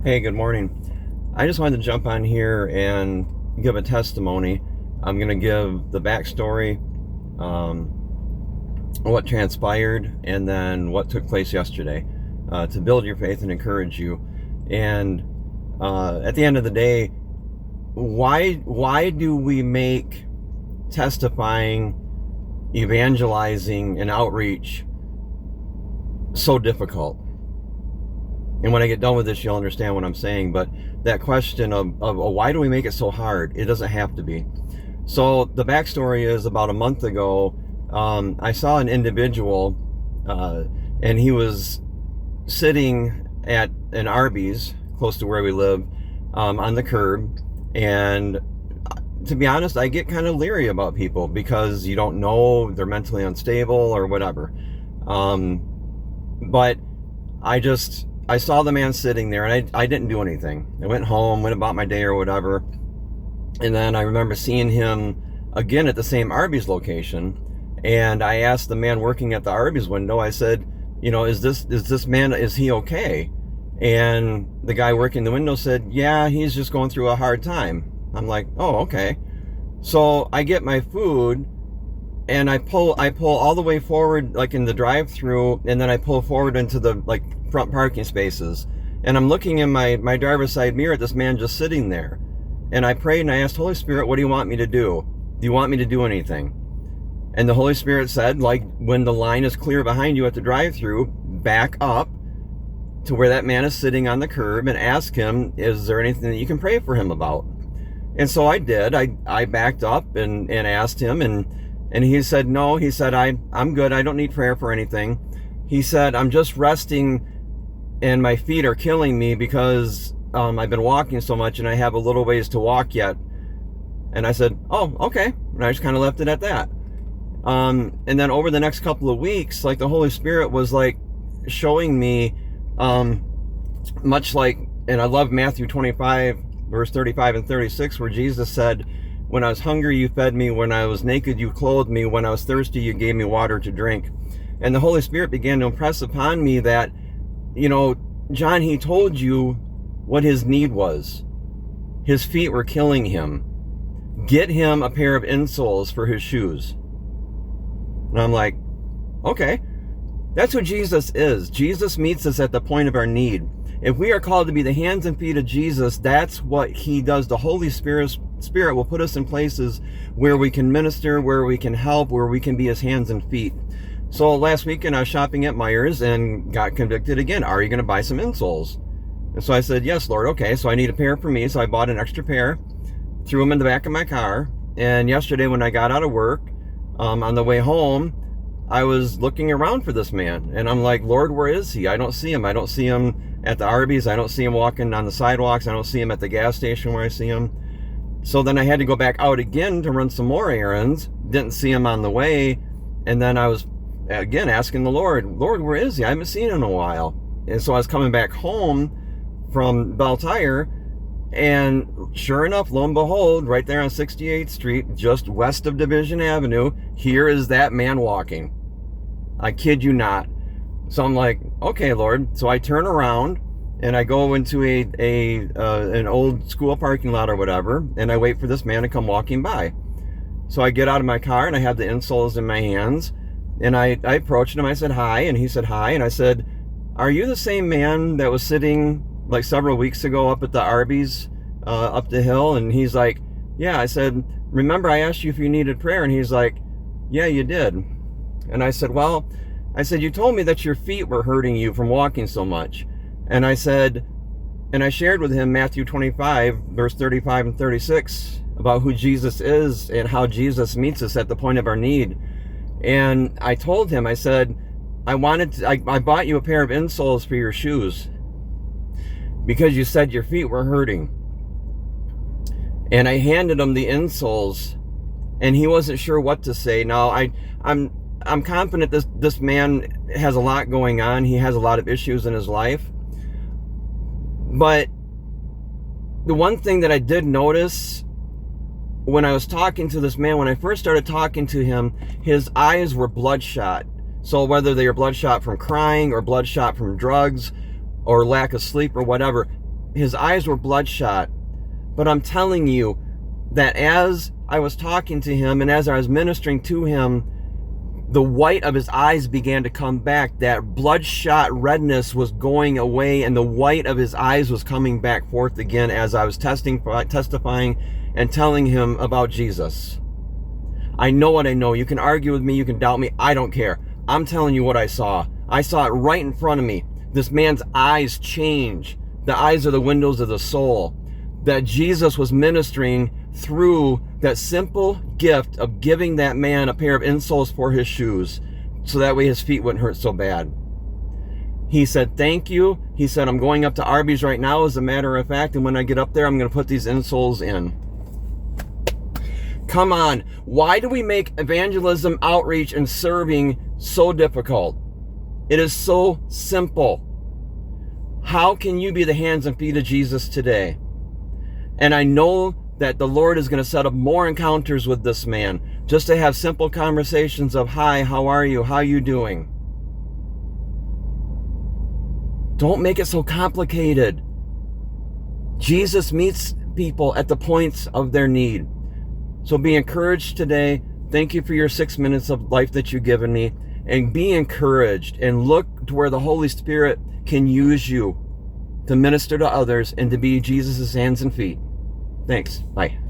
Hey, good morning. I just wanted to jump on here and give a testimony. I'm going to give the backstory, what transpired, and then what took place yesterday to build your faith and encourage you. And at the end of the day, why do we make testifying, evangelizing, and outreach so difficult? And when I get done with this, you'll understand what I'm saying. But that question of why do we make it so hard? It doesn't have to be. So the backstory is about a month ago, I saw an individual, and he was sitting at an Arby's close to where we live, on the curb. And to be honest, I get kind of leery about people because you don't know, they're mentally unstable or whatever. But I saw the man sitting there, and I didn't do anything. I went home, went about my day or whatever. And then I remember seeing him again at the same Arby's location. And I asked the man working at the Arby's window, I said, is this man, is he okay? And the guy working the window said, yeah, he's just going through a hard time. I'm like, oh, okay. So I get my food, and I pull all the way forward, like in the drive-through, and then I pull forward into the front parking spaces, and I'm looking in my driver's side mirror at this man just sitting there. And I prayed and I asked, Holy Spirit, what do you want me to do? Do you want me to do anything? And the Holy Spirit said, when the line is clear behind you at the drive-through, back up to where that man is sitting on the curb and ask him, is there anything that you can pray for him about? And so I did. I backed up and asked him, and he said, no. He said, I'm good. I don't need prayer for anything. He said, I'm just resting, and my feet are killing me because I've been walking so much and I have a little ways to walk yet. And I said, oh, okay. And I just kind of left it at that. And then over the next couple of weeks, the Holy Spirit was showing me, much like, and I love Matthew 25, verse 35 and 36, where Jesus said, when I was hungry, you fed me. When I was naked, you clothed me. When I was thirsty, you gave me water to drink. And the Holy Spirit began to impress upon me that, John, he told you what his need was. His feet were killing him. Get him a pair of insoles for his shoes. And I'm like, okay. That's who Jesus is. Jesus meets us at the point of our need. If we are called to be the hands and feet of Jesus, that's what he does. The Holy Spirit will put us in places where we can minister, where we can help, where we can be his hands and feet. So last weekend I was shopping at Meijer's and got convicted again. Are you going to buy some insoles? And so I said, yes, Lord. Okay, so I need a pair for me. So I bought an extra pair, threw them in the back of my car. And yesterday when I got out of work, on the way home, I was looking around for this man. And I'm like, Lord, where is he? I don't see him. I don't see him at the Arby's. I don't see him walking on the sidewalks. I don't see him at the gas station where I see him. So then I had to go back out again to run some more errands. Didn't see him on the way. And then I was again asking the Lord, where is he? I haven't seen him in a while. And so I was coming back home from Belle Tire, and sure enough, lo and behold, right there on 68th Street, just west of Division Avenue, here is that man walking. I kid you not. So I'm like, okay, Lord. So I turn around and I go into an old school parking lot or whatever, and I wait for this man to come walking by. So I get out of my car and I have the insoles in my hands, and I approached him. I said hi, and he said hi, and I said, are you the same man that was sitting several weeks ago up at the Arby's up the hill? And he's like, yeah. I said, remember I asked you if you needed prayer? And he's like, yeah, you did. And I said, you told me that your feet were hurting you from walking so much. And I said, and I shared with him Matthew 25, verse 35 and 36 about who Jesus is and how Jesus meets us at the point of our need. And I told him, I said, I bought you a pair of insoles for your shoes because you said your feet were hurting. And I handed him the insoles, and he wasn't sure what to say. Now, I'm confident this man has a lot going on. He has a lot of issues in his life. But the one thing that I did notice when I was talking to this man, when I first started talking to him, his eyes were bloodshot. So whether they were bloodshot from crying or bloodshot from drugs, or lack of sleep or whatever. His eyes were bloodshot. But I'm telling you that as I was talking to him and as I was ministering to him, the white of his eyes began to come back. That bloodshot redness was going away, and the white of his eyes was coming back forth again as I was testifying and telling him about Jesus. I know what I know. You can argue with me, you can doubt me, I don't care. I'm telling you what I saw. I saw it right in front of me. This man's eyes change. The eyes are the windows of the soul. That Jesus was ministering through that simple gift of giving that man a pair of insoles for his shoes, so that way his feet wouldn't hurt so bad. He said, thank you. He said, I'm going up to Arby's right now, as a matter of fact, and when I get up there, I'm going to put these insoles in. Come on. Why do we make evangelism, outreach, and serving so difficult? It is so simple. How can you be the hands and feet of Jesus today? And I know that the Lord is going to set up more encounters with this man, just to have simple conversations of, hi, how are you? How are you doing? Don't make it so complicated. Jesus meets people at the points of their need. So be encouraged today. Thank you for your 6 minutes of life that you've given me. And be encouraged and look to where the Holy Spirit can use you to minister to others and to be Jesus' hands and feet. Thanks. Bye.